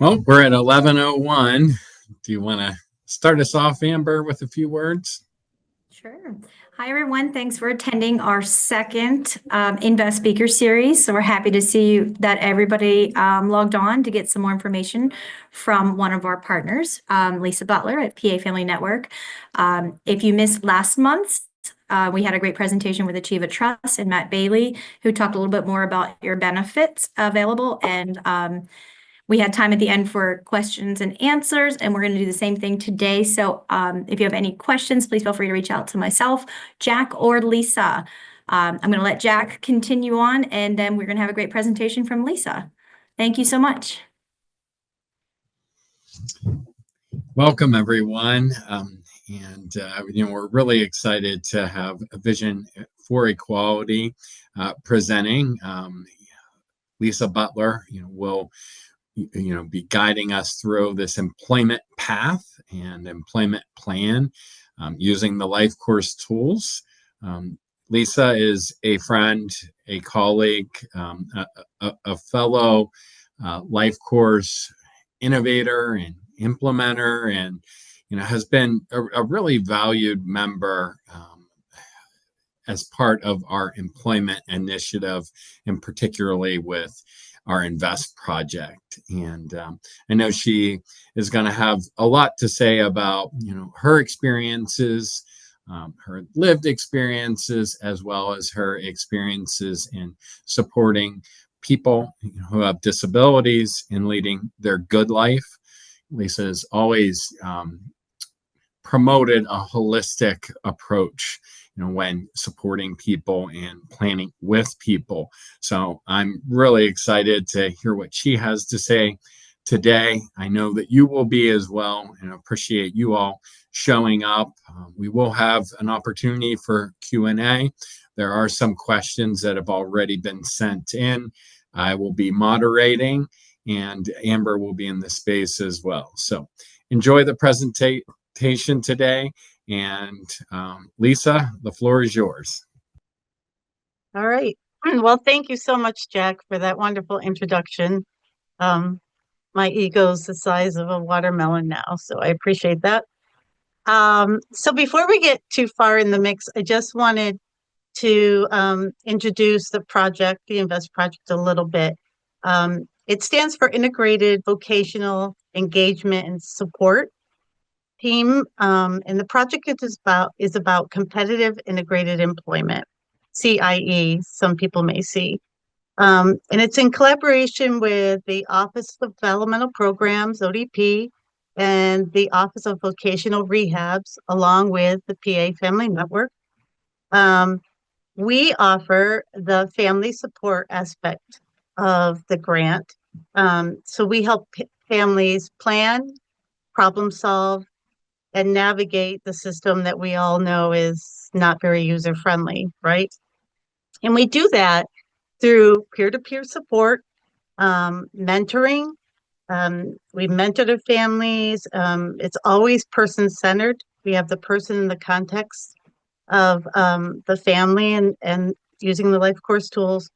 Well, we're at 11:01. Do you want to start us off, Amber, with a few words? Sure. Hi, everyone. Thanks for attending our second Invest Speaker Series. So we're happy to see that everybody logged on to get some more information from one of our partners, Lisa Butler at PA Family Network. If you missed last month's, we had a great presentation with Achieva Trust and Matt Bailey, who talked a little bit more about your benefits available. And we had time at the end for questions and answers, and we're going to do the same thing today. So if you have any questions, please feel free to reach out to myself, Jack, or Lisa. I'm going to let Jack continue on, and then we're going to have a great presentation from Lisa. Thank you so much. Welcome, everyone. We're really excited to have a Vision for Equality presenting. Lisa Butler, will be guiding us through this employment path and employment plan using the LifeCourse tools. Lisa is a friend, a colleague, a fellow LifeCourse innovator and implementer, and has been a really valued member as part of our employment initiative, and particularly with our Invest project. And I know she is going to have a lot to say about her experiences, her lived experiences, as well as her experiences in supporting people who have disabilities in leading their good life. Lisa has always promoted a holistic approach when supporting people and planning with people. So I'm really excited to hear what she has to say today. I know that you will be as well, and appreciate you all showing up. We will have an opportunity for Q&A. There are some questions that have already been sent in. I will be moderating, and Amber will be in the space as well. So enjoy the presentation today. And Lisa, the floor is yours. All right. Well, thank you so much, Jack, for that wonderful introduction. My ego's the size of a watermelon now, so I appreciate that. So before we get too far in the mix, I just wanted to introduce the project, the Invest project, a little bit. It stands for Integrated Vocational Engagement and Support Team, and the project is about competitive integrated employment, CIE, some people may see. And it's in collaboration with the Office of Developmental Programs, ODP, and the Office of Vocational Rehabs, along with the PA Family Network. We offer the family support aspect of the grant. So we help families plan, problem solve, and navigate the system that we all know is not very user-friendly, right? And we do that through peer-to-peer support, mentoring. We mentor the families. It's always person-centered. We have the person in the context of the family and using the LifeCourse tools.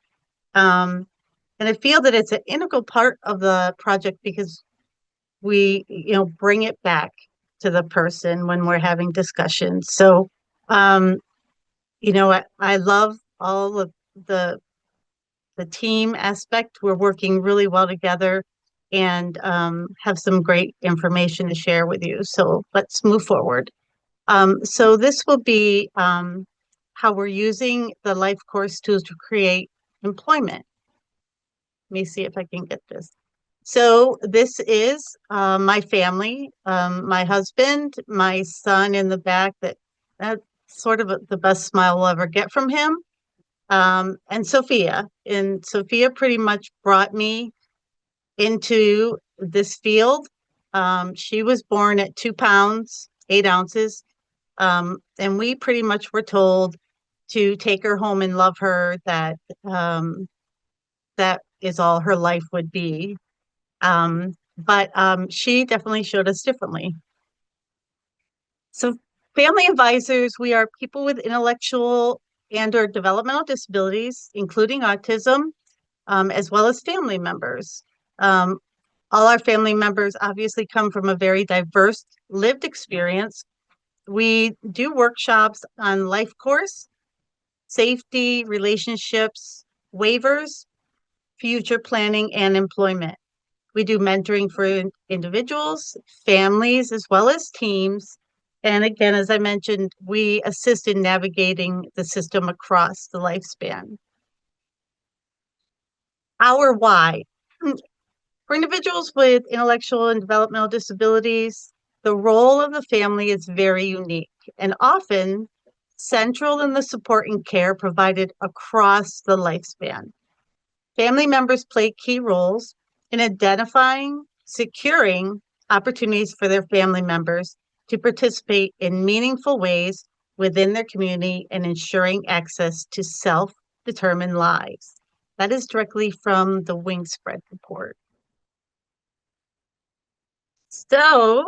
And I feel that it's an integral part of the project because we, bring it back to the person when we're having discussions. So, I love all of the team aspect. We're working really well together and have some great information to share with you. So let's move forward. So this will be how we're using the LifeCourse tools to create employment. Let me see if I can get this. So this is my family, my husband, my son in the back, that's sort of the best smile we'll ever get from him, and Sophia. And Sophia pretty much brought me into this field. She was born at 2 pounds, 8 ounces, and we pretty much were told to take her home and love her, that that is all her life would be. But she definitely showed us differently. So family advisors, we are people with intellectual and or developmental disabilities, including autism, as well as family members. All our family members obviously come from a very diverse lived experience. We do workshops on LifeCourse, safety, relationships, waivers, future planning, and employment. We do mentoring for individuals, families, as well as teams. And again, as I mentioned, we assist in navigating the system across the lifespan. Our why. For individuals with intellectual and developmental disabilities, the role of the family is very unique and often central in the support and care provided across the lifespan. Family members play key roles in identifying, securing opportunities for their family members to participate in meaningful ways within their community and ensuring access to self-determined lives. That is directly from the Wingspread report. So,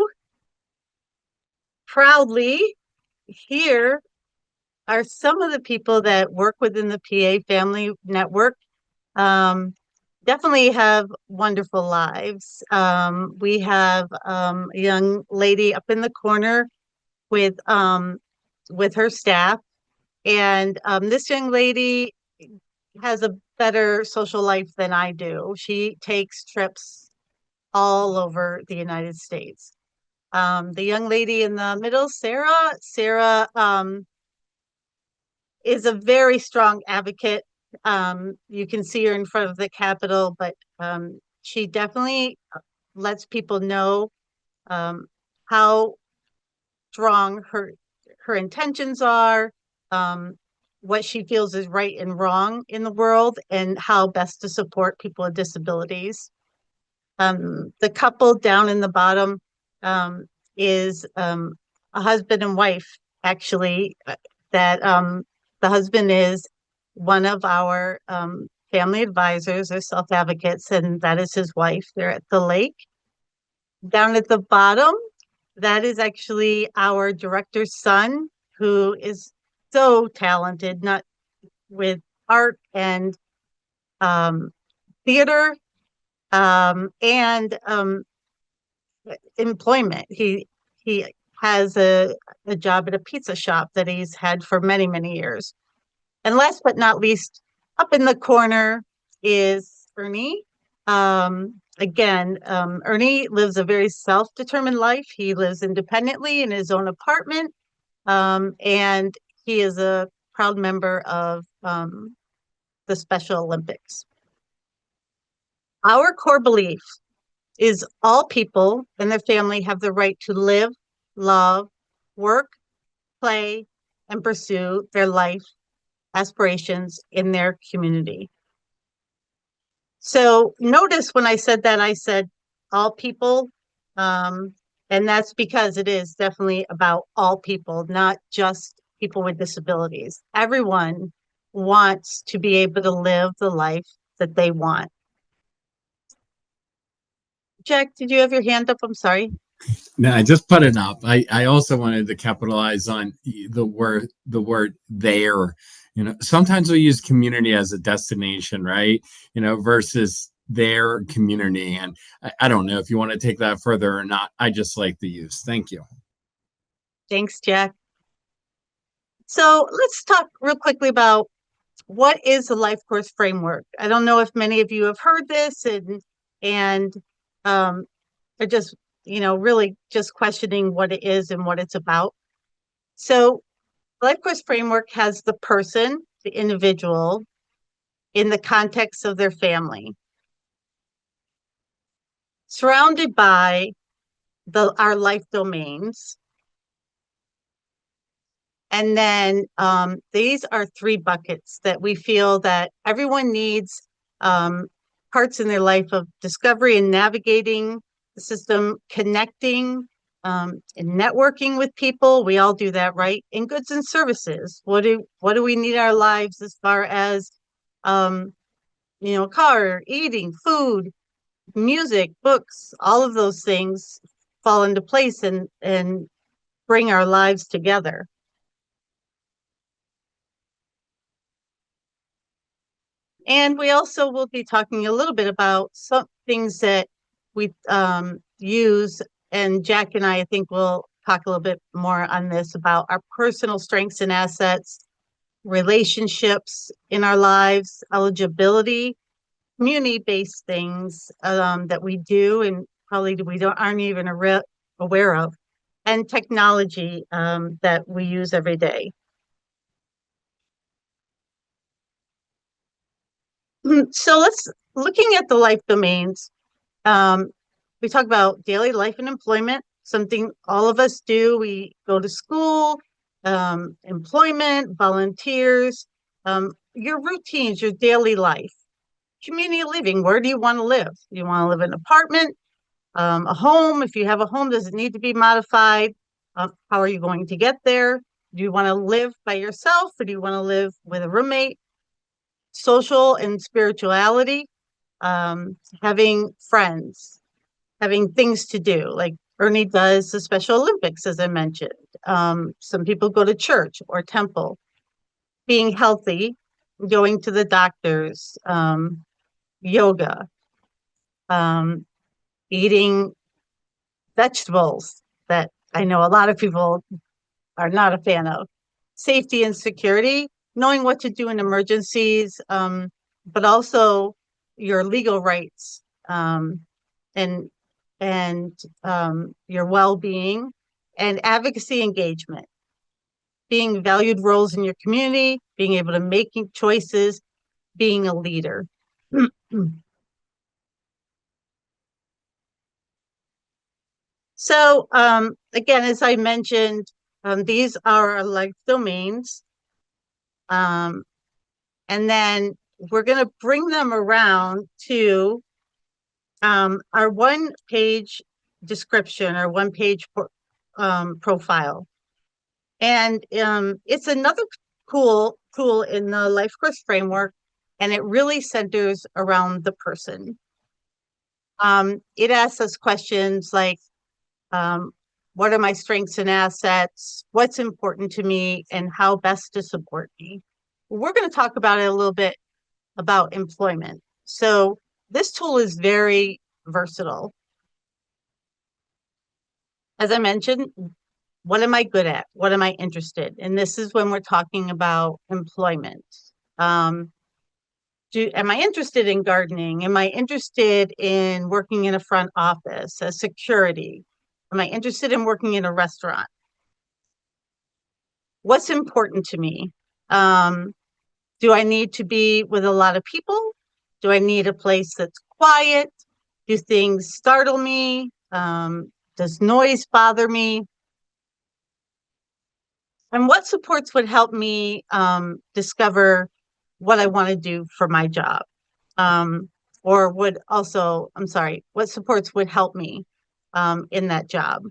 proudly, here are some of the people that work within the PA Family Network. Definitely have wonderful lives. We have a young lady up in the corner with her staff, and this young lady has a better social life than I do. She takes trips all over the United States. The young lady in the middle, Sarah is a very strong advocate. You can see her in front of the Capitol, but she definitely lets people know how strong her intentions are, what she feels is right and wrong in the world, and how best to support people with disabilities. The couple down in the bottom is a husband and wife, actually, that the husband is one of our family advisors or self-advocates, and that is his wife. They're at the lake. Down at the bottom, that is actually our director's son, who is so talented, not with art and theater and employment. He has a job at a pizza shop that he's had for many, many years. And last but not least, up in the corner is Ernie. Again, Ernie lives a very self-determined life. He lives independently in his own apartment, and he is a proud member of the Special Olympics. Our core belief is all people and their family have the right to live, love, work, play, and pursue their life aspirations in their community. So notice when I said that, I said all people, and that's because it is definitely about all people, not just people with disabilities. Everyone wants to be able to live the life that they want. Jack, did you have your hand up? I'm sorry. No, I just put it up. I also wanted to capitalize on the word there. Sometimes we use community as a destination, right? Versus their community. And I don't know if you want to take that further or not. I just like the use. Thank you. Thanks, Jack. So let's talk real quickly about what is the LifeCourse framework. I don't know if many of you have heard this and are just, really just questioning what it is and what it's about. So LifeCourse framework has the person, the individual, in the context of their family, surrounded by our life domains. And then these are 3 buckets that we feel that everyone needs parts in their life of discovery and navigating the system, connecting and networking with people. We all do that, right? In goods and services. What do we need our lives as far as car, eating, food, music, books, all of those things fall into place and bring our lives together. And we also will be talking a little bit about some things that we use, and Jack and I think we'll talk a little bit more on this, about our personal strengths and assets, relationships in our lives, eligibility, community-based things that we do and probably aren't even aware of, and technology that we use every day. So looking at the life domains, we talk about daily life and employment, something all of us do. We go to school, employment, volunteers, your routines, your daily life. Community living, where do you want to live? Do you want to live in an apartment, a home? If you have a home, does it need to be modified? How are you going to get there? Do you want to live by yourself, or do you want to live with a roommate? Social and spirituality, having friends, having things to do, like Ernie does the Special Olympics, as I mentioned. Some people go to church or temple. Being healthy, going to the doctors, yoga, eating vegetables that I know a lot of people are not a fan of. Safety and security, knowing what to do in emergencies, but also your legal rights, and your well-being, and advocacy engagement, being valued roles in your community, being able to make choices, being a leader. So again, as I mentioned, these are our life domains. And then we're going to bring them around to our one-page description, or one-page profile. And it's another cool tool in the LifeCourse framework, and it really centers around the person. It asks us questions like, what are my strengths and assets? What's important to me, and how best to support me? We're going to talk about it a little bit about employment. So this tool is very versatile. As I mentioned, what am I good at? What am I interested in? And this is when we're talking about employment. Am I interested in gardening? Am I interested in working in a front office, as security? Am I interested in working in a restaurant? What's important to me? Do I need to be with a lot of people? Do I need a place that's quiet? Do things startle me? Does noise bother me? And what supports would help me discover what I want to do for my job? Or would also, I'm sorry, what supports would help me in that job?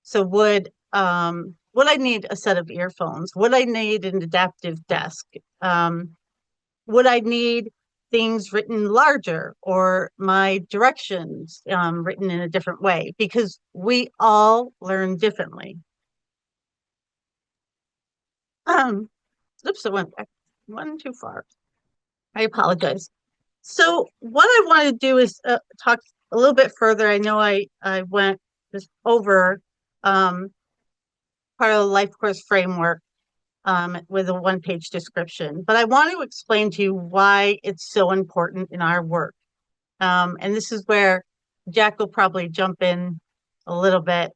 So would I need a set of earphones? Would I need an adaptive desk? Would I need things written larger, or my directions written in a different way? Because we all learn differently. Oops, I went back one too far. I apologize. So what I want to do is talk a little bit further. I know I went just over part of the LifeCourse framework with a one-page description, but I want to explain to you why it's so important in our work. And this is where Jack will probably jump in a little bit.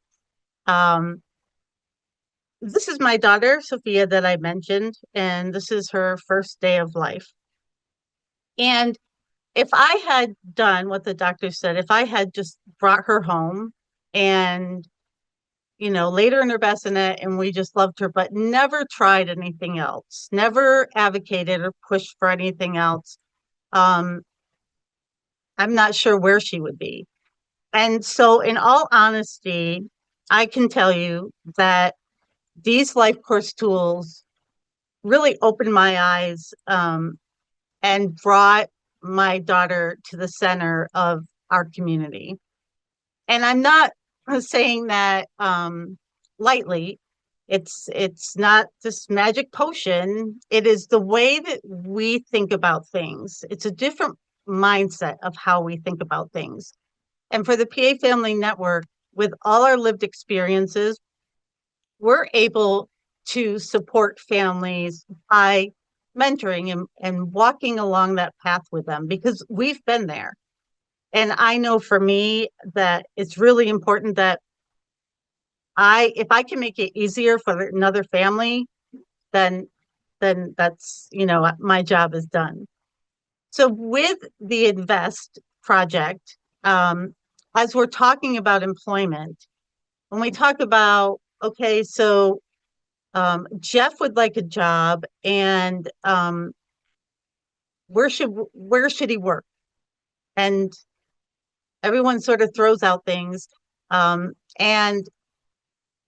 This is my daughter, Sophia, that I mentioned, and this is her first day of life. And if I had done what the doctor said, if I had just brought her home and, laid her in her bassinet and we just loved her, but never tried anything else, never advocated or pushed for anything else, I'm not sure where she would be. And so in all honesty, I can tell you that these LifeCourse tools really opened my eyes and brought my daughter to the center of our community. And I'm not saying that lightly. It's not this magic potion. It is the way that we think about things. It's a different mindset of how we think about things. And for the PA Family Network, with all our lived experiences, we're able to support families by mentoring and walking along that path with them, because we've been there. And I know for me that it's really important that if I can make it easier for another family, then that's, my job is done. So with the Invest project, as we're talking about employment, when we talk about, okay, so Jeff would like a job, and where should he work? And everyone sort of throws out things. And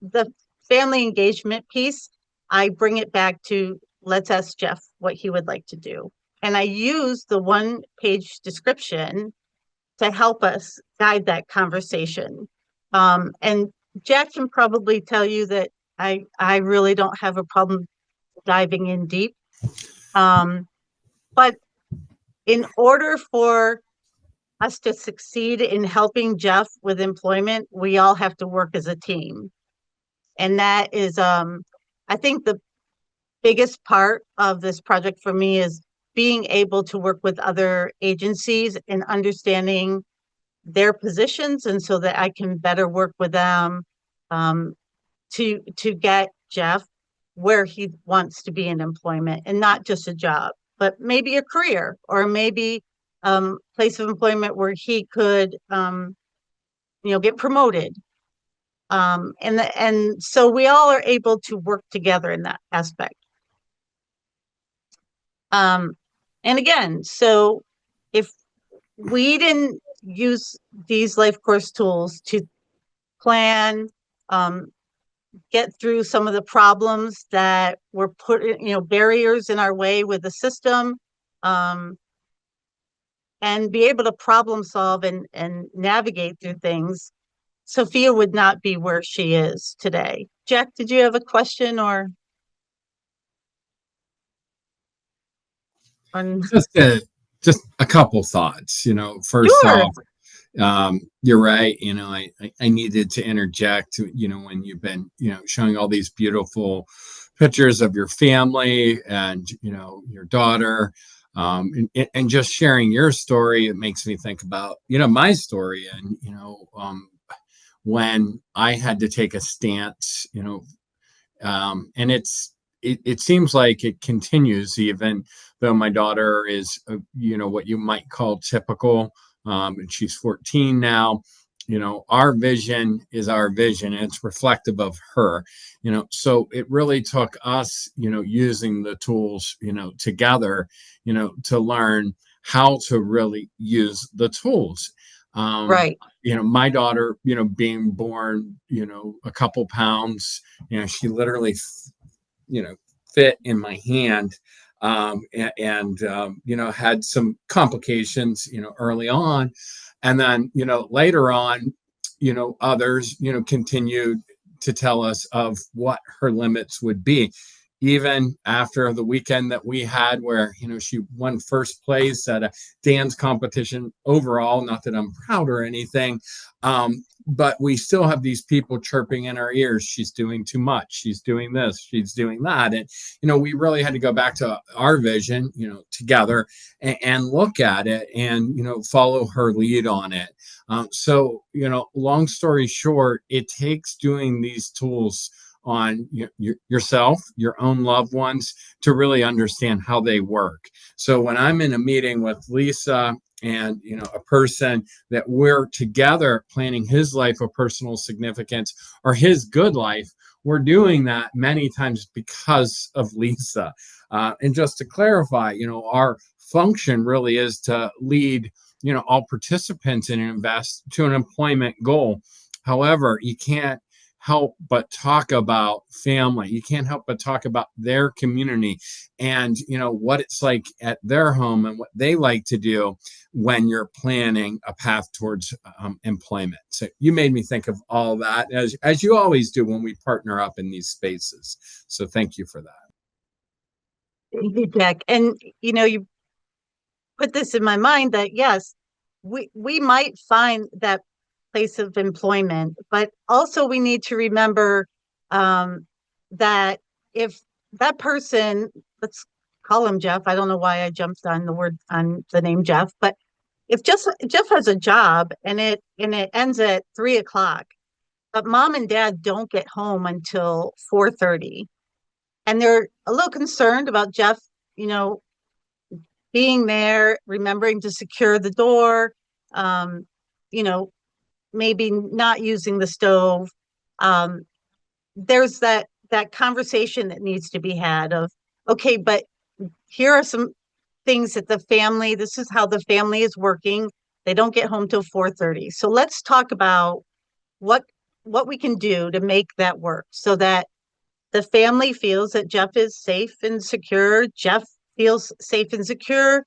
the family engagement piece, I bring it back to, let's ask Jeff what he would like to do. And I use the 1-page description to help us guide that conversation. And Jack can probably tell you that I really don't have a problem diving in deep. But in order for us to succeed in helping Jeff with employment, we all have to work as a team. And that is, I think the biggest part of this project for me is being able to work with other agencies and understanding their positions, and so that I can better work with them to get Jeff where he wants to be in employment, and not just a job, but maybe a career, or maybe place of employment where he could get promoted. And so we all are able to work together in that aspect. And again, so if we didn't use these LifeCourse tools to plan, get through some of the problems that were barriers in our way with the system, and be able to problem solve and navigate through things, Sophia would not be where she is today. Jack, did you have a question or? Just a couple thoughts. First Sure. off, you're right. I needed to interject. When you've been showing all these beautiful pictures of your family and your daughter, and just sharing your story, it makes me think about my story, and when I had to take a stance, and it seems like it continues, even though my daughter is, what you might call typical, and she's 14 now. Our vision is our vision, and it's reflective of her. So it really took us, using the tools, together, to learn how to really use the tools. Right. My daughter, being born, a couple pounds, she literally, fit in my hand, and had some complications, early on. And then, later on, others, continued to tell us of what her limits would be. Even after the weekend that we had where, she won first place at a dance competition overall, not that I'm proud or anything, but we still have these people chirping in our ears. She's doing too much. She's doing this. She's doing that. And, we really had to go back to our vision, together, and look at it and, follow her lead on it. So, long story short, it takes doing these tools on yourself, your own loved ones, to really understand how they work. So when I'm in a meeting with Lisa and a person that we're together planning his life of personal significance or his good life, we're doing that many times because of Lisa. And just to clarify, our function really is to lead all participants in Invest to an employment goal. However, you can't help but talk about family. You can't help but talk about their community and what it's like at their home and what they like to do when you're planning a path towards employment. So you made me think of all that, as you always do when we partner up in these spaces. So thank you for that. Thank you, Jack. And you put this in my mind that yes, we might find that place of employment, but also we need to remember that if that person, let's call him Jeff. I don't know why I jumped on the name Jeff, but if Jeff has a job and it ends at 3 o'clock, but mom and dad don't get home until 4:30, and they're a little concerned about Jeff, being there, remembering to secure the door, um, you know, maybe not using the stove. Um, there's that conversation that needs to be had of, okay, but here are some things that this is how the family is working. They don't get home till 4:30. So let's talk about what we can do to make that work so that the family feels that Jeff is safe and secure. Jeff feels safe and secure.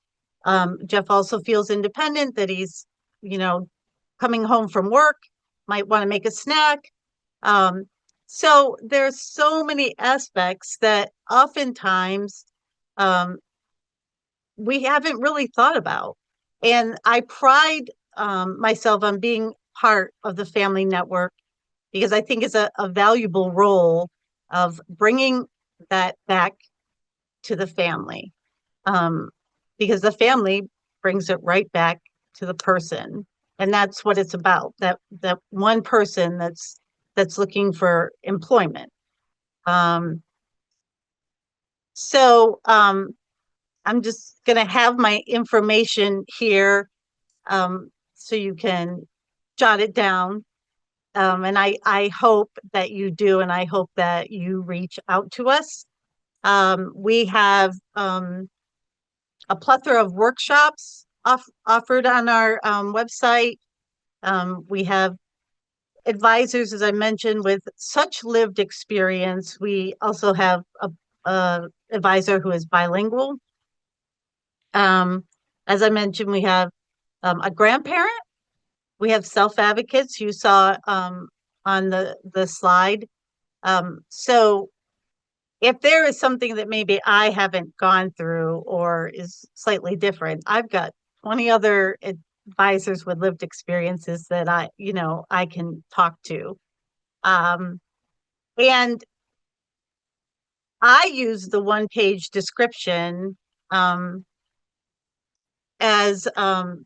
Jeff also feels independent, that he's, coming home from work, might want to make a snack. So there's so many aspects that oftentimes we haven't really thought about. And I pride myself on being part of the family network because I think it's a valuable role of bringing that back to the family, because the family brings it right back to the person. And that's what it's about, that one person that's looking for employment. So I'm just going to have my information here so you can jot it down. And I hope that you do, and I hope that you reach out to us. We have a plethora of workshops offered on our website. We have advisors, as I mentioned, with such lived experience. We also have a advisor who is bilingual. As I mentioned, we have a grandparent. We have self-advocates you saw on the slide. So if there is something that maybe I haven't gone through or is slightly different, I've got 20 other advisors with lived experiences that I can talk to. And I use the one-page description as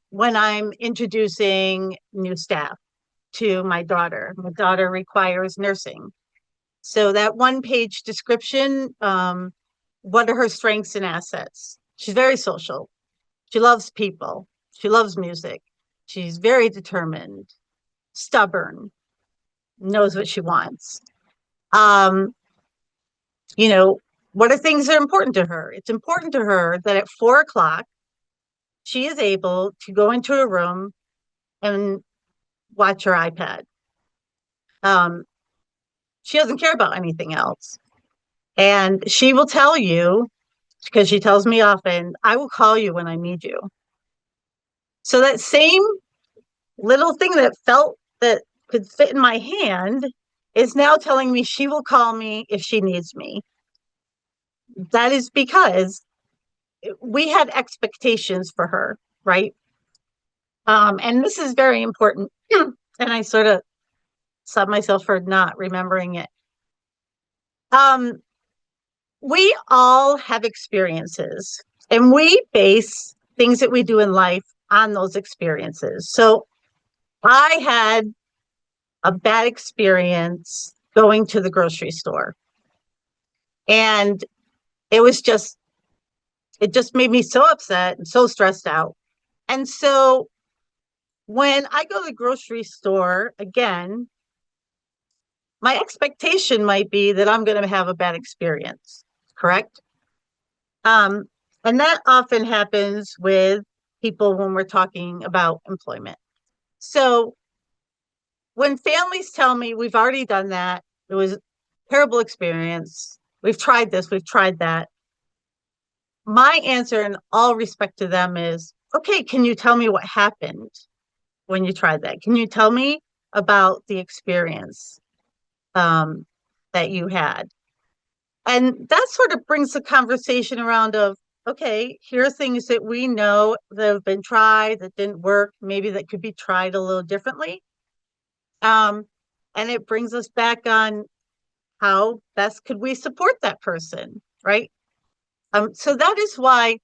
when I'm introducing new staff to my daughter. My daughter requires nursing. So that one-page description, what are her strengths and assets? She's very social. She loves people. She loves music. She's very determined, stubborn, knows what she wants. What are things that are important to her? It's important to her that at 4 o'clock, she is able to go into a room and watch her iPad. She doesn't care about anything else. And she will tell you, because she tells me often, I will call you when I need you. So that same little thing that could fit in my hand is now telling me she will call me if she needs me. That is because we had expectations for her, right? And this is very important. And I sort of saw myself for not remembering it. We all have experiences, and we base things that we do in life on those experiences. So I had a bad experience going to the grocery store, and it just made me so upset and so stressed out. And so when I go to the grocery store again, my expectation might be that I'm going to have a bad experience, correct? And that often happens with people when we're talking about employment. So when families tell me we've already done that, it was a terrible experience, we've tried this, we've tried that, my answer in all respect to them is, okay, can you tell me what happened when you tried that? Can you tell me about the experience that you had? And that sort of brings the conversation around of, okay, here are things that we know that have been tried, that didn't work, maybe that could be tried a little differently. And it brings us back on how best could we support that person, right? So that is why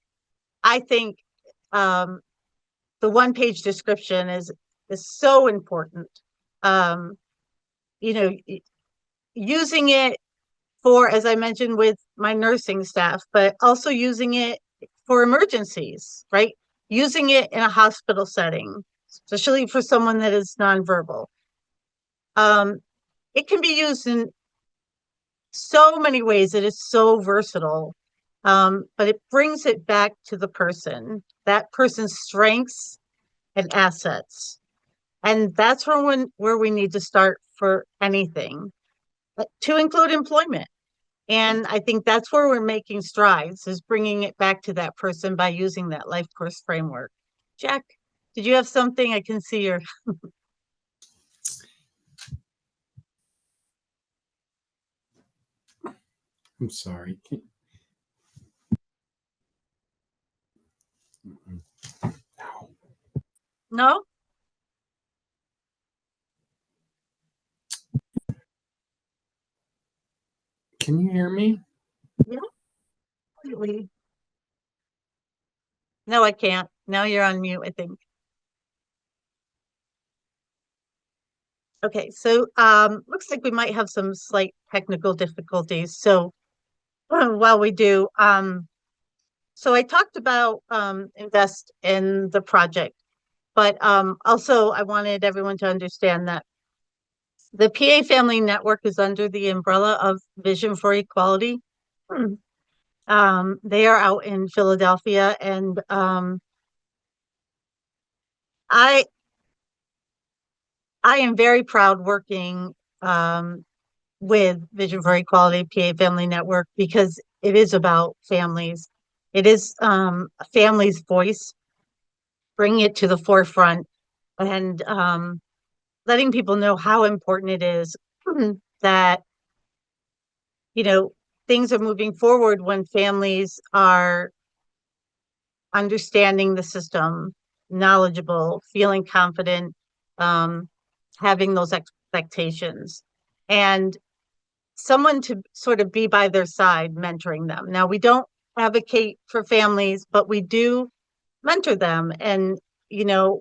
I think the one-page description is so important. Um, you know, using it for, as I mentioned, with my nursing staff, but also using it for emergencies, right? Using it in a hospital setting, especially for someone that is nonverbal. It can be used in so many ways. It is so versatile. But it brings it back to the person, that person's strengths and assets. And that's where we need to start for anything, to include employment. And I think that's where we're making strides, is bringing it back to that person by using that LifeCourse framework. Jack, did you have something? I can see your. I'm sorry. No? Can you hear me? Yeah, completely. No, I can't. Now you're on mute, I think. Okay, so looks like we might have some slight technical difficulties. So while we do, so I talked about invest in the project, but also I wanted everyone to understand that the PA Family Network is under the umbrella of Vision for Equality. They are out in Philadelphia, and I I am very proud working with Vision for Equality PA Family Network, because it is about families. It is a family's voice, bringing it to the forefront, and letting people know how important it is that, you know, things are moving forward when families are understanding the system, knowledgeable, feeling confident, um, having those expectations, and someone to sort of be by their side, mentoring them. Now, we don't advocate for families, but we do mentor them and, you know,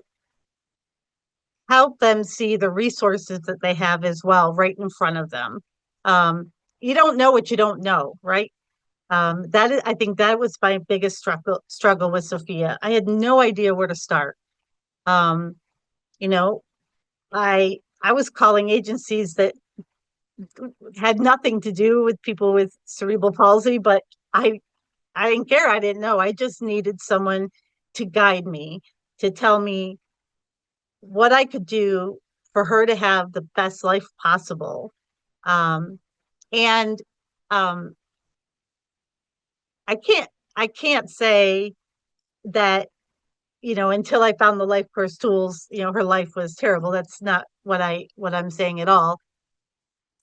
help them see the resources that they have as well right in front of them. Um, you don't know what you don't know, right? That is, I think that was my biggest struggle with Sophia. I had no idea where to start. Um, you know, I was calling agencies that had nothing to do with people with cerebral palsy, but I I didn't care. I didn't know. I just needed someone to guide me, to tell me what I could do for her to have the best life possible. Um, and um, I can't I can't say that, you know, until I found the LifeCourse tools, you know, her life was terrible. That's not what I'm saying at all.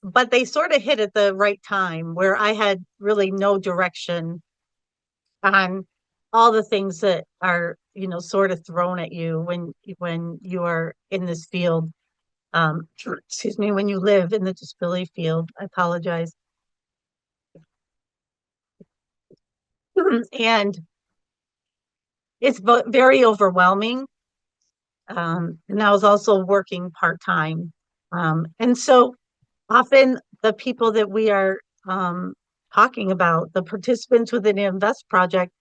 But they sort of hit at the right time where I had really no direction on all the things that are, you know, sort of thrown at you when you are in this field. Excuse me, when you live in the disability field. I apologize. And it's very overwhelming. And I was also working part-time. And so often the people that we are talking about, the participants within the Invest project,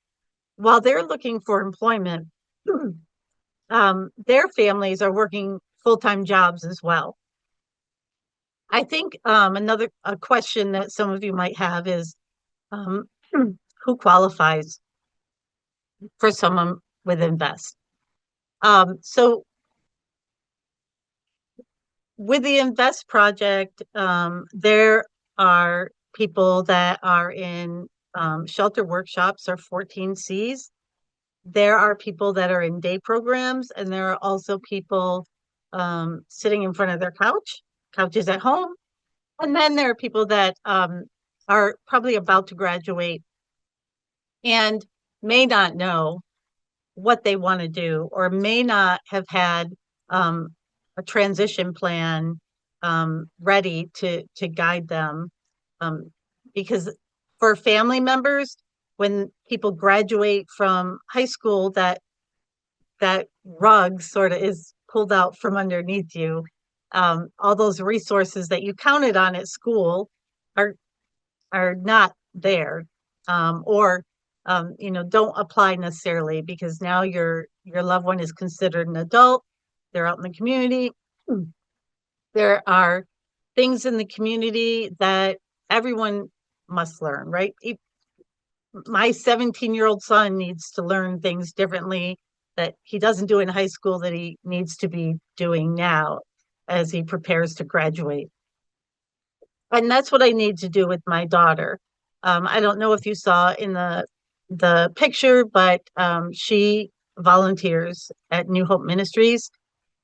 while they're looking for employment, their families are working full-time jobs as well. I think another a question that some of you might have is, um, who qualifies for someone with Invest? So with the Invest project, there are people that are in shelter workshops or 14Cs. There are people that are in day programs, and there are also people sitting in front of their couches at home. And then there are people that are probably about to graduate and may not know what they want to do, or may not have had a transition plan ready to guide them. Because for family members, when people graduate from high school, that rug sort of is pulled out from underneath you. All those resources that you counted on at school are not there, or don't apply necessarily, because now your loved one is considered an adult. They're out in the community. There are things in the community that everyone must learn, right? My 17-year-old son needs to learn things differently that he doesn't do in high school that he needs to be doing now as he prepares to graduate. And that's what I need to do with my daughter. I don't know if you saw in the picture, but she volunteers at New Hope Ministries.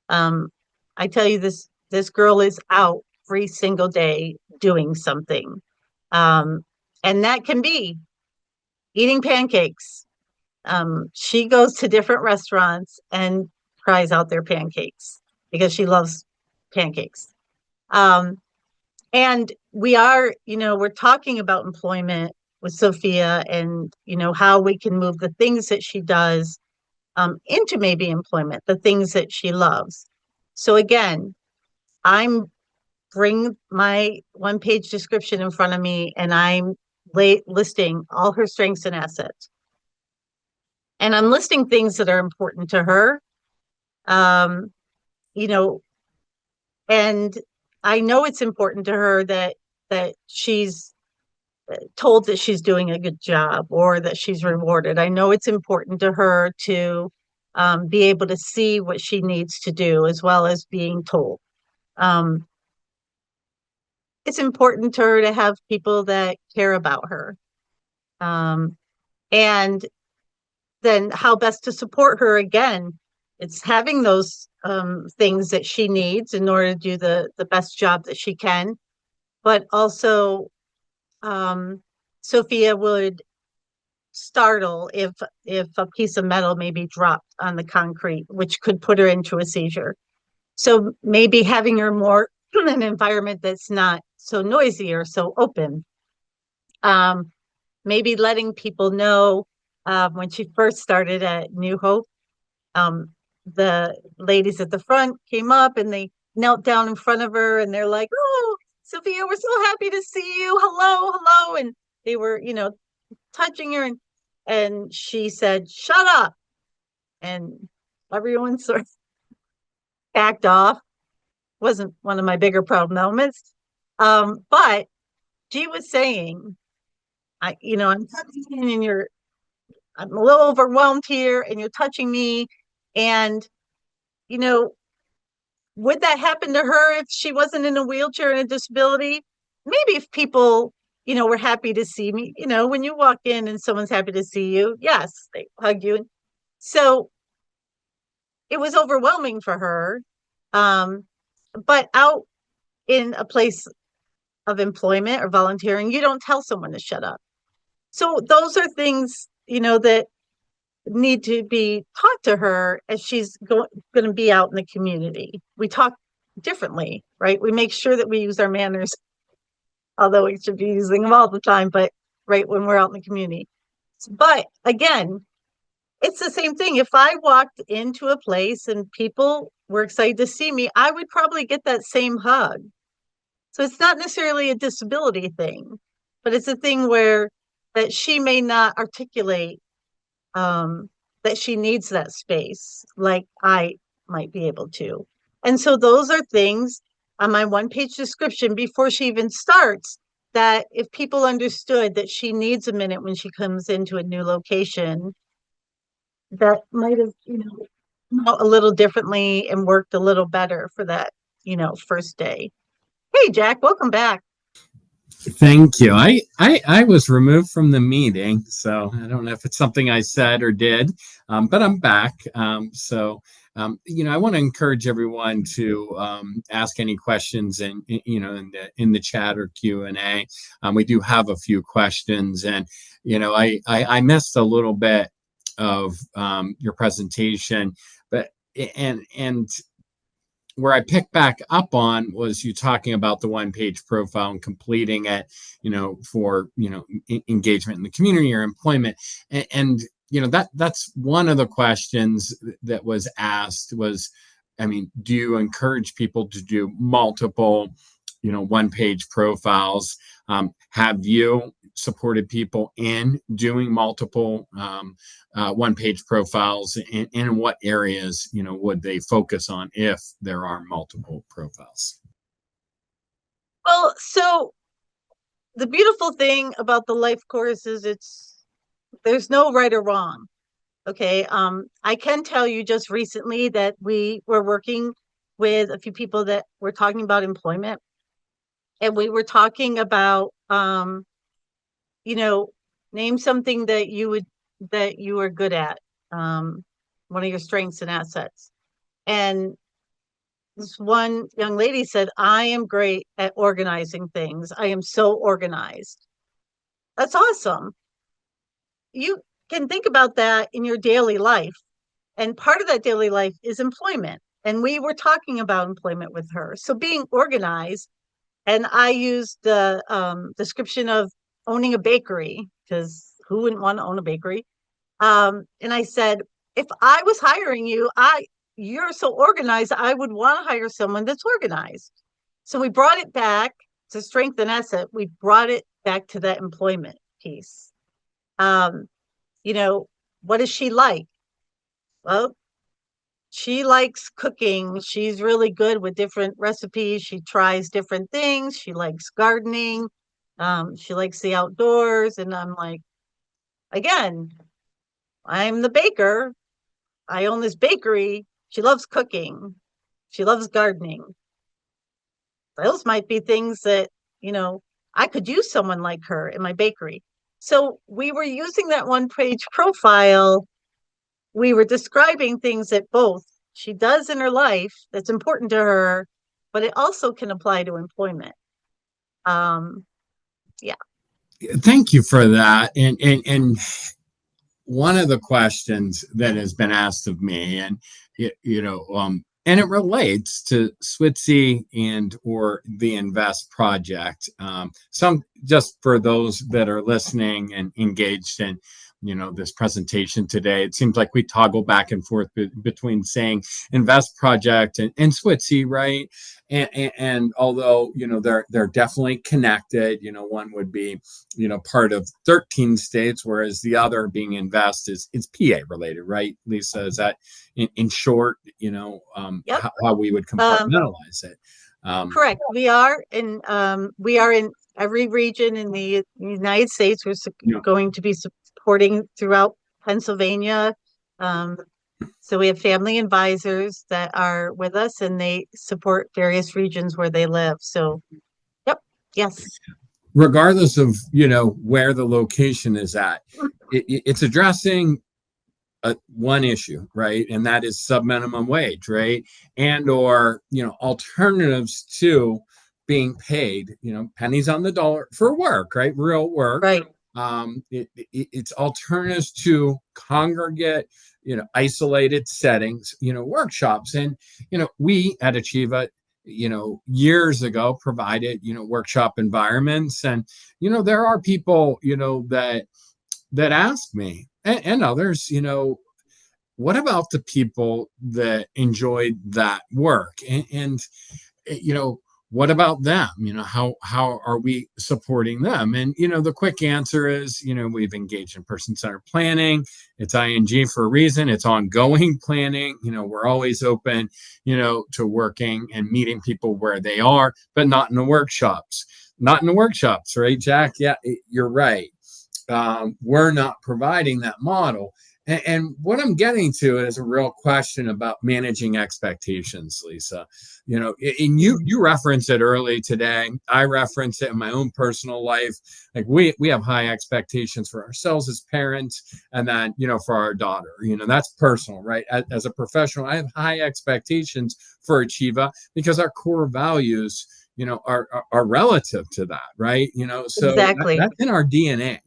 I tell you, this girl is out every single day doing something. And that can be eating pancakes. She goes to different restaurants and tries out their pancakes because she loves pancakes. And we're talking about employment with Sophia, and, how we can move the things that she does into maybe employment, the things that she loves. So again, I'm bring my one-page description in front of me, and I'm listing all her strengths and assets. And I'm listing things that are important to her. And I know it's important to her that she's told that she's doing a good job or that she's rewarded. I know it's important to her to be able to see what she needs to do, as well as being told. It's important to her to have people that care about her. And then how best to support her. Again, it's having those things that she needs in order to do the best job that she can. But also, Sophia would startle if a piece of metal maybe dropped on the concrete, which could put her into a seizure. So maybe having her more in an environment that's not so noisy or so open. Maybe letting people know when she first started at New Hope, the ladies at the front came up and they knelt down in front of her, and they're like, "Oh, Sophia, we're so happy to see you. Hello, hello." And they were, touching her, and she said, "Shut up." And everyone sort of backed off. Wasn't one of my bigger problem moments. But she was saying, I'm touching you, and I'm a little overwhelmed here, and you're touching me. And, would that happen to her if she wasn't in a wheelchair and a disability? Maybe if people, were happy to see me, when you walk in and someone's happy to see you, yes, they hug you. So it was overwhelming for her. But out in a place of employment or volunteering, you don't tell someone to shut up. So those are things, that need to be taught to her as she's going to be out in the community. We talk differently, right? We make sure that we use our manners, although we should be using them all the time, but right when we're out in the community. But again, it's the same thing. If I walked into a place and people were excited to see me, I would probably get that same hug. So it's not necessarily a disability thing, but it's a thing where that she may not articulate that she needs that space like I might be able to. And so those are things on my one-page description before she even starts, that if people understood that she needs a minute when she comes into a new location, that might have, come out a little differently and worked a little better for that, first day. Hey, Jack, welcome back. Thank you. I was removed from the meeting, so I don't know if it's something I said or did, but I'm back. I want to encourage everyone to ask any questions in the chat or Q&A. We do have a few questions, and I missed a little bit of your presentation, but and where I picked back up on was you talking about the one-page profile and completing it, for, engagement in the community or employment. And that's one of the questions that was asked was, do you encourage people to do multiple, one-page profiles? Have you supported people in doing multiple one-page profiles, and in what areas, would they focus on if there are multiple profiles? Well, so the beautiful thing about the life course is there's no right or wrong. Okay. I can tell you just recently that we were working with a few people that were talking about employment, and we were talking about, name something that you are good at, one of your strengths and assets. And this one young lady said, I am great at organizing things. I am so organized. That's awesome. You can think about that in your daily life. And part of that daily life is employment. And we were talking about employment with her. So being organized, and I used the description of owning a bakery, because who wouldn't want to own a bakery? And I said, if I was hiring you, you're so organized, I would want to hire someone that's organized. So we brought it back to strength and asset. We brought it back to that employment piece. What does she like? Well, she likes cooking. She's really good with different recipes. She tries different things. She likes gardening. She likes the outdoors. And I'm like, again, I'm the baker. I own this bakery. She loves cooking. She loves gardening. Those might be things that, I could use someone like her in my bakery. So we were using that one-page profile. We were describing things that both she does in her life that's important to her, but it also can apply to employment. Yeah. Thank you for that. And one of the questions that has been asked of me, and and it relates to SWITC and or the Invest project. Some, just for those that are listening and engaged in this presentation today, it seems like we toggle back and forth between saying Invest project and SWITC, right? And although they're definitely connected, one would be part of 13 states, whereas the other, being Invest, is PA related, right, Lisa? Is that in short, Yep. how we would compartmentalize it? Correct. We are in every region in the United States. We're going to be supporting throughout Pennsylvania. So we have family advisors that are with us, and they support various regions where they live. So, yep, yes. Regardless of where the location is at, it's addressing one issue, right? And that is sub-minimum wage, right? And or alternatives to being paid pennies on the dollar for work, right? Real work, right? It's alternatives to congregate, isolated settings, workshops. And we at Achieva years ago provided workshop environments. And there are people that ask me, and others, what about the people that enjoyed that work? And what about them? How are we supporting them? And the quick answer is, we've engaged in person-centered planning. It's ING for a reason. It's ongoing planning. We're always open, to working and meeting people where they are, but not in the workshops. Not in the workshops, right, Jack? Yeah, you're right. We're not providing that model. And what I'm getting to is a real question about managing expectations, Lisa. And you referenced it early today. I referenced it in my own personal life. Like we have high expectations for ourselves as parents, and then for our daughter. That's personal, right? As a professional, I have high expectations for Achieva because our core values are relative to that, right? So exactly. that's in our DNA.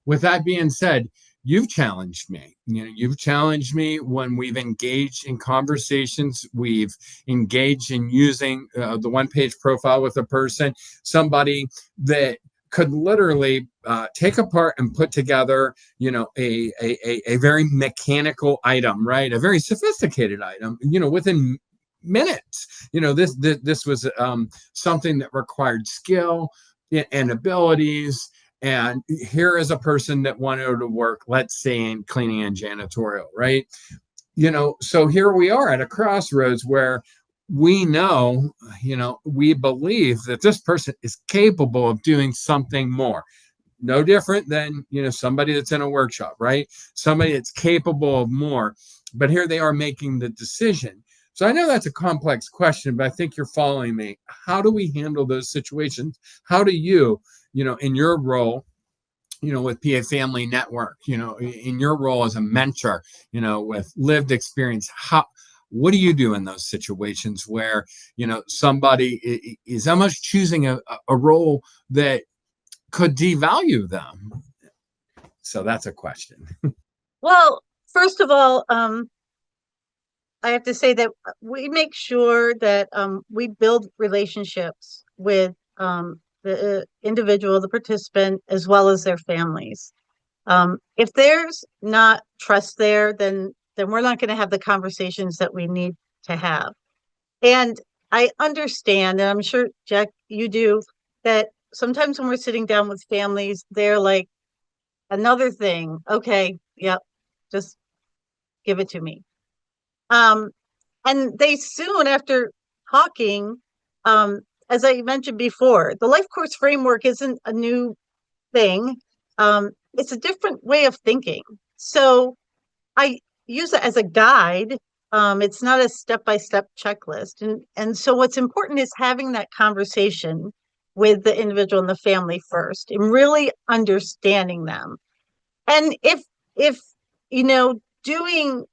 With that being said, you've challenged me. You've challenged me when we've engaged in conversations. We've engaged in using the one-page profile with a person, somebody that could literally take apart and put together, a very mechanical item, right? A very sophisticated item, within minutes. This was something that required skill and abilities. And here is a person that wanted to work, let's say, in cleaning and janitorial, right? So here we are at a crossroads where we know, we believe that this person is capable of doing something more. No different than, somebody that's in a workshop, right? Somebody that's capable of more. But here they are making the decision. So I know that's a complex question, but I think you're following me. How do we handle those situations? How do you, in your role, with PA Family Network, in your role as a mentor, with lived experience, what do you do in those situations where, somebody is almost choosing a role that could devalue them? So that's a question. Well, first of all, I have to say that we make sure that we build relationships with the individual, the participant, as well as their families. If there's not trust there, then we're not going to have the conversations that we need to have. And I understand, and I'm sure, Jack, you do, that sometimes when we're sitting down with families, they're like, another thing. Okay, yep, just give it to me. Um, and they soon after talking, as I mentioned before, the LifeCourse framework isn't a new thing. It's a different way of thinking. So I use it as a guide. It's not a step-by-step checklist. And so what's important is having that conversation with the individual and the family first and really understanding them. And if doing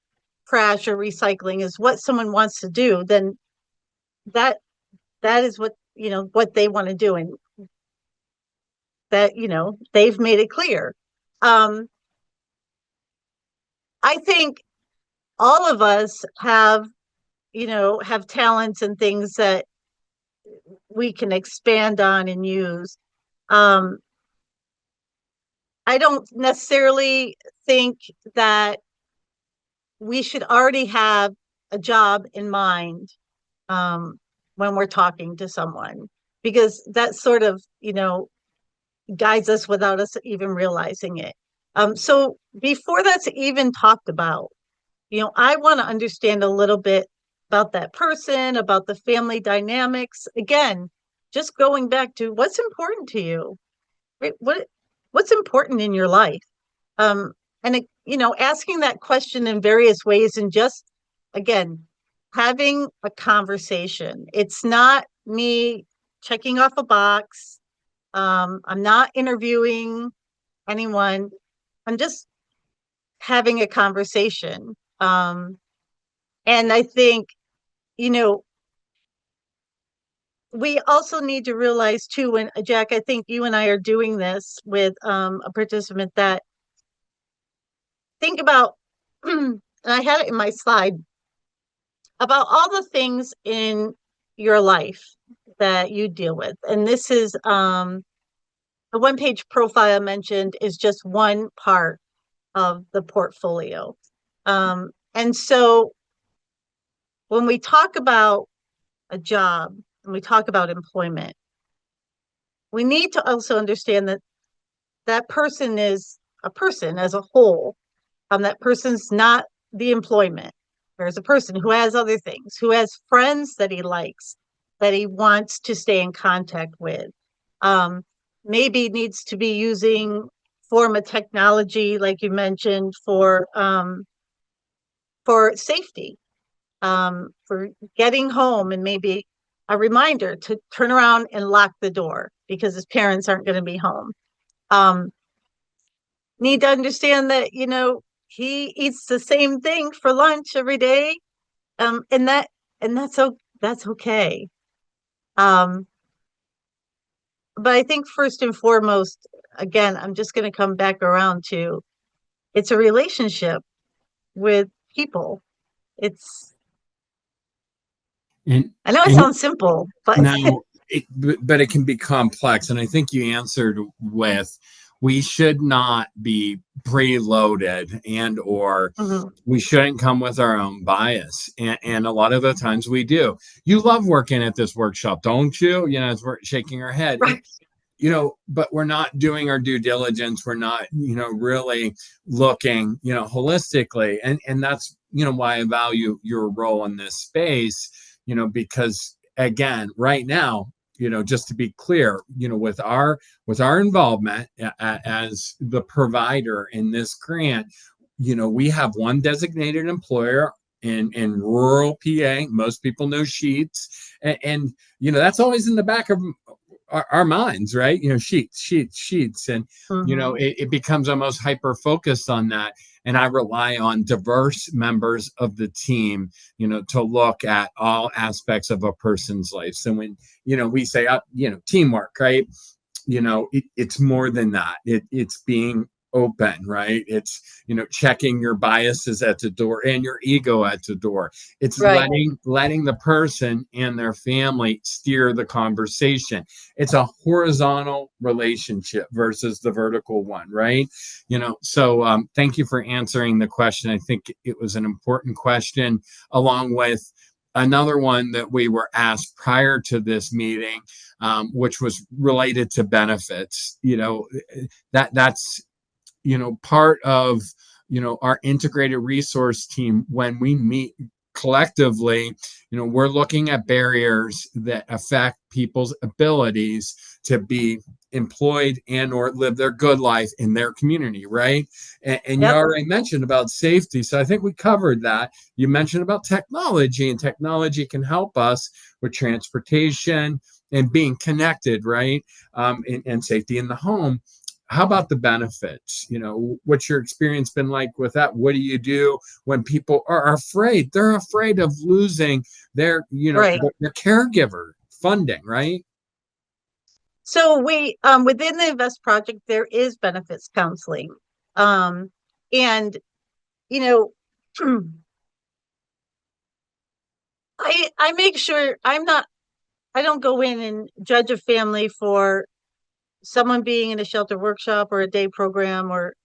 trash or recycling is what someone wants to do, then that that is what they want to do, and that they've made it clear. um I think all of us have talents and things that we can expand on and use. um I don't necessarily think that we should already have a job in mind when we're talking to someone, because that sort of guides us without us even realizing it. So before that's even talked about, I want to understand a little bit about that person, about the family dynamics. Again, just going back to what's important to you, right? What's important in your life? Um, and asking that question in various ways, and just again having a conversation. It's not me checking off a box. I'm not interviewing anyone. I'm just having a conversation. And I think, you know, we also need to realize too, when Jack, I think you and I are doing this with a participant, that think about, and I had it in my slide, about all the things in your life that you deal with. And this is the one-page profile I mentioned is just one part of the portfolio. And so when we talk about a job and we talk about employment, we need to also understand that that person is a person as a whole. That person's not the employment. There's a person who has other things, who has friends that he likes, that he wants to stay in contact with. Maybe needs to be using form of technology, like you mentioned, for safety, for getting home, and maybe a reminder to turn around and lock the door because his parents aren't going to be home. Need to understand that, he eats the same thing for lunch every day. And that's okay. But I think first and foremost, again, I'm just going to come back around to it's a relationship with people. And, I know it and sounds simple, but now, but it can be complex. And I think you answered with, we should not be preloaded and or Mhm. we shouldn't come with our own bias. And a lot of the times we do. You love working at this workshop, don't you? As we're shaking our head. Right. But we're not doing our due diligence. We're not, really looking, holistically. And that's, why I value your role in this space, because again, right now, just to be clear, with our involvement as the provider in this grant, we have one designated employer in rural PA. Most people know Sheets, and that's always in the back of our minds, right? Sheets, and Mhm. it becomes almost hyper focused on that. And I rely on diverse members of the team, to look at all aspects of a person's life. So when we say teamwork, right? It's more than that. It's being open, right? It's checking your biases at the door and your ego at the door. It's Right. letting the person and their family steer the conversation. It's a horizontal relationship versus the vertical one, right? So thank you for answering the question. I think it was an important question, along with another one that we were asked prior to this meeting, which was related to benefits. That's part of our integrated resource team. When we meet collectively, we're looking at barriers that affect people's abilities to be employed and or live their good life in their community, right? And you Yep. already mentioned about safety, so I think we covered that. You mentioned about technology, and technology can help us with transportation and being connected, right? And safety in the home. How about the benefits? What's your experience been like with that? What do you do when people are afraid? They're afraid of losing their, Right. their caregiver funding, right? So we within the Invest project there is benefits counseling. And you know I make sure I don't go in and judge a family for someone being in a shelter workshop or a day program, or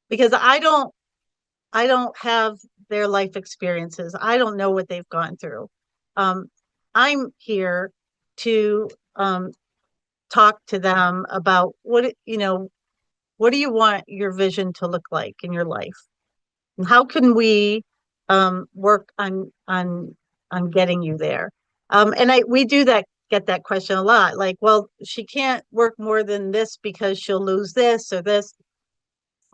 because I don't have their life experiences. I don't know what they've gone through. Um, I'm here to talk to them about what do you want your vision to look like in your life, and how can we work on getting you there. And we do that get that question a lot. Like, well, she can't work more than this because she'll lose this or this.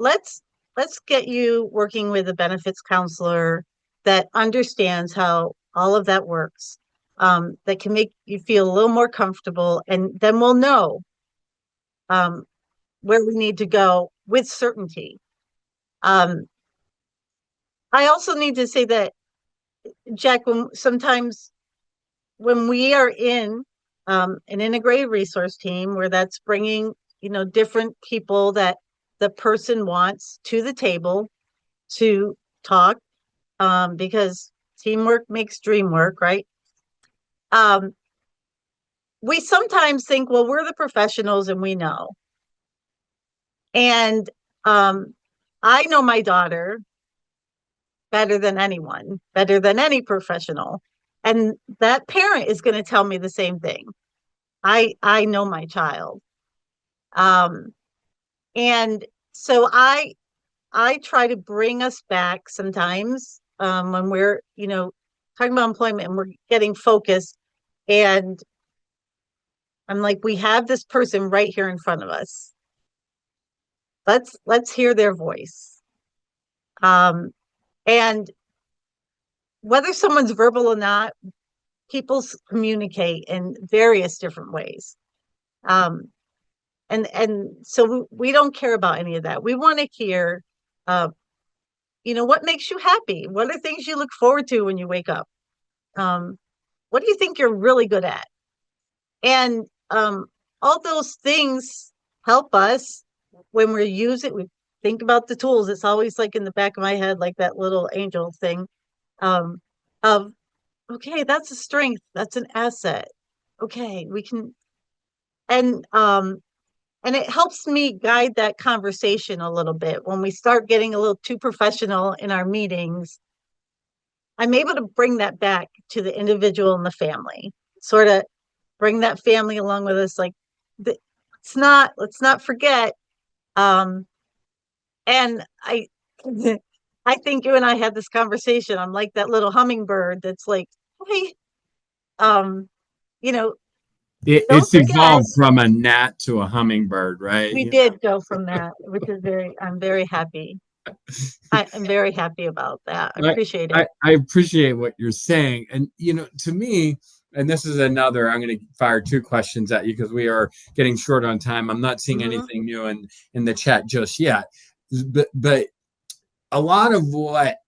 let's let's get you working with a benefits counselor that understands how all of that works, that can make you feel a little more comfortable, and then we'll know um, where we need to go with certainty. um, I also need to say that, Jack, sometimes when we are in an integrated resource team where that's bringing different people that the person wants to the table to talk, because teamwork makes dream work, right? Um, we sometimes think, well, we're the professionals and we know. And I know my daughter better than anyone, better than any professional. And that parent is going to tell me the same thing. I know my child. Um, and so I try to bring us back sometimes, when we're, talking about employment and we're getting focused. And I'm like, we have this person right here in front of us. Let's hear their voice. Um, and whether someone's verbal or not, people communicate in various different ways. Um, and so we don't care about any of that. We want to hear, uh, what makes you happy? What are things you look forward to when you wake up? Um, what do you think you're really good at? And all those things help us when we use it. think about the tools. It's always like in the back of my head, like that little angel thing, um, of, okay, that's a strength, that's an asset. Okay, we can, and it helps me guide that conversation a little bit. When we start getting a little too professional in our meetings, I'm able to bring that back to the individual and the family, sort of bring that family along with us. Like, let's not forget. Um, and I think you and I had this conversation. I'm like that little hummingbird that's like, hey, um, you know, don't It's forget. evolved from a gnat to a hummingbird, right? We did go from that, which is I'm very happy. I am very happy about that. I I, appreciate it. I appreciate what you're saying. And, to me, and this is another, I'm going to fire two questions at you because we are getting short on time. I'm not seeing Mhm. anything new in the chat just yet. But a lot of what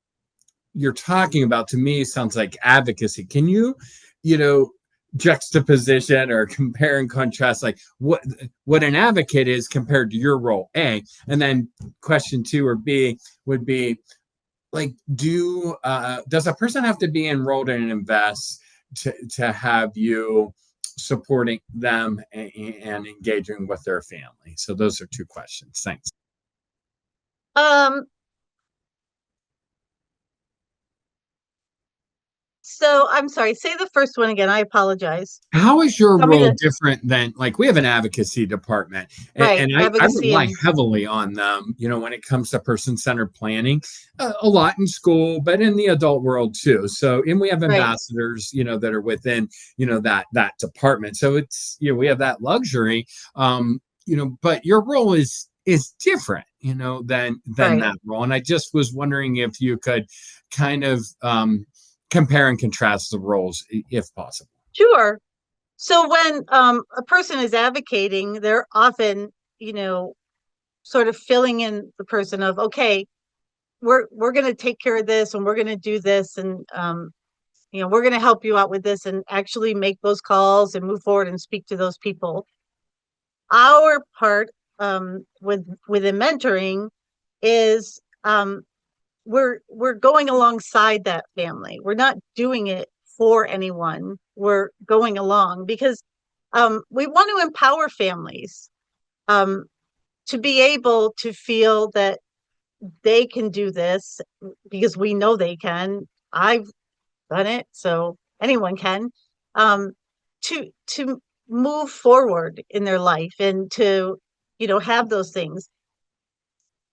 you're talking about to me sounds like advocacy. Can you know, juxtaposition or compare and contrast like what an advocate is compared to your role, A, and then question two or B would be like, does a person have to be enrolled in an invest to have you supporting them and engaging with their family? So those are two questions. Thanks. Um, so I'm sorry, say the first one again. I apologize. How is your Tell me role to, different than, like, we have an advocacy department, right, and I advocacy rely and heavily on them, when it comes to person-centered planning, a lot in school, but in the adult world too. So, and we have right, ambassadors, that are within, that department. So it's, we have that luxury, but your role is different, than right. that role. And I just was wondering if you could kind of compare and contrast the roles, if possible. Sure. So when a person is advocating, they're often, you know, sort of filling in the person of, okay, we're going to take care of this and we're going to do this and we're going to help you out with this and actually make those calls and move forward and speak to those people. Our part within mentoring is we're going alongside that family. We're not doing it for anyone. We're going along because we want to empower families um, to be able to feel that they can do this because we know they can. I've done it, so anyone can. Um, to move forward in their life and to have those things.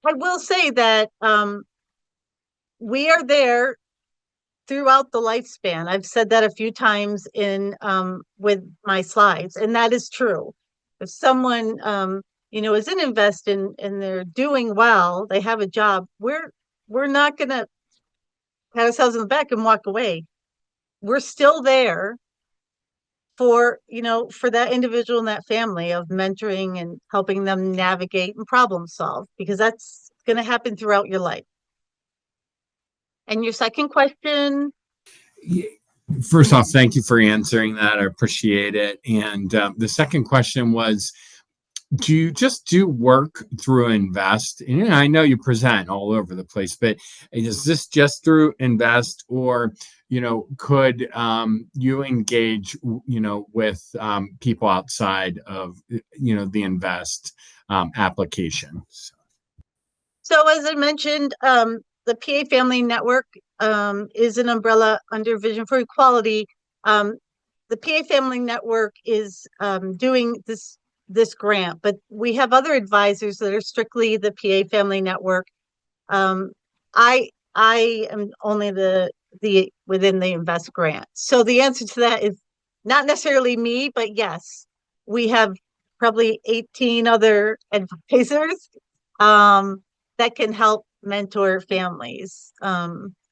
I will say that we are there throughout the lifespan. I've said that a few times in with my slides, and that is true. If someone is in invest and they're doing well, they have a job, we're not gonna pat ourselves in the back and walk away. We're still there for for that individual and that family of mentoring and helping them navigate and problem solve because that's going to happen throughout your life. And your second question? First off, thank you for answering that. I appreciate it. And the second question was, do you just do work through Invest? And I know you present all over the place, but is this just through Invest, or could you engage with people outside of the Invest application? So as I mentioned, the PA Family Network is an umbrella under Vision for Equality. Um, the PA Family Network is doing this grant, but we have other advisors that are strictly the PA Family Network. Um, I am only the within the Invest grant. So the answer to that is not necessarily me, but yes, we have probably 18 other advisors that can help mentor families.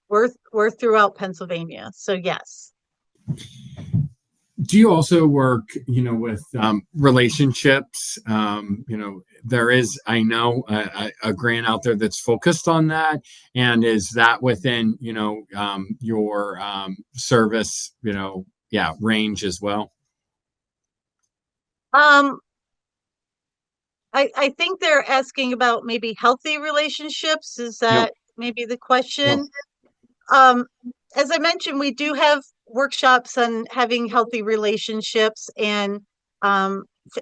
We're throughout Pennsylvania, so yes. Do you also work with relationships? There is, I know, a grant out there that's focused on that. And is that within your service range as well? Um, I think they're asking about maybe healthy relationships. Is that maybe the question? As I mentioned, we do have workshops on having healthy relationships, and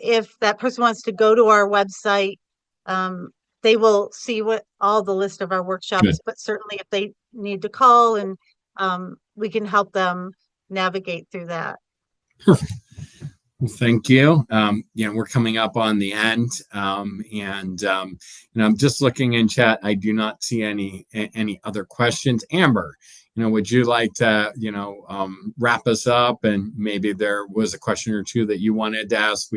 if that person wants to go to our website, they will see what all the list of our workshops. Good. But certainly, if they need to call, and we can help them navigate through that. Well, thank you. We're coming up on the end, and I'm just looking in chat. I do not see any other questions. Amber, would you like to, wrap us up? And maybe there was a question or two that you wanted to ask.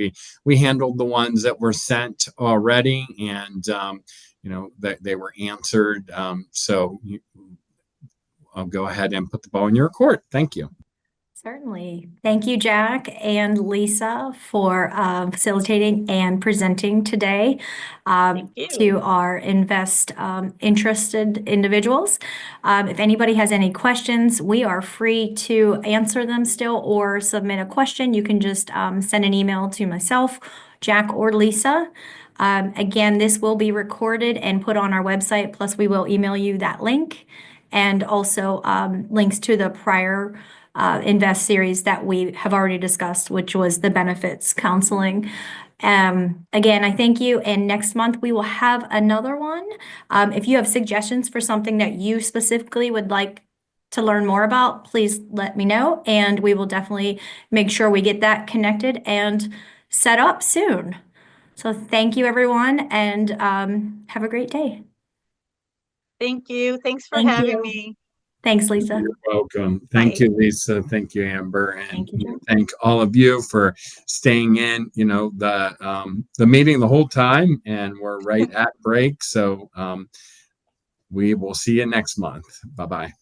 We handled the ones that were sent already, and that they were answered. I'll go ahead and put the ball in your court. Thank you. Certainly. Thank you, Jack and Lisa, for facilitating and presenting today to our interested individuals. If anybody has any questions, we are free to answer them still or submit a question. You can just send an email to myself, Jack, or Lisa. Again, this will be recorded and put on our website, plus we will email you that link and also links to the prior Invest series that we have already discussed, which was the benefits counseling. Again, I thank you. And next month we will have another one. If you have suggestions for something that you specifically would like to learn more about, please let me know. And we will definitely make sure we get that connected and set up soon. So thank you, everyone, and have a great day. Thank you. Thanks for having me. Thanks, Lisa. You're welcome. Thank you, Lisa. Thank you, Amber. And thank all of you for staying in, the meeting the whole time. And we're right at break. So we will see you next month. Bye-bye.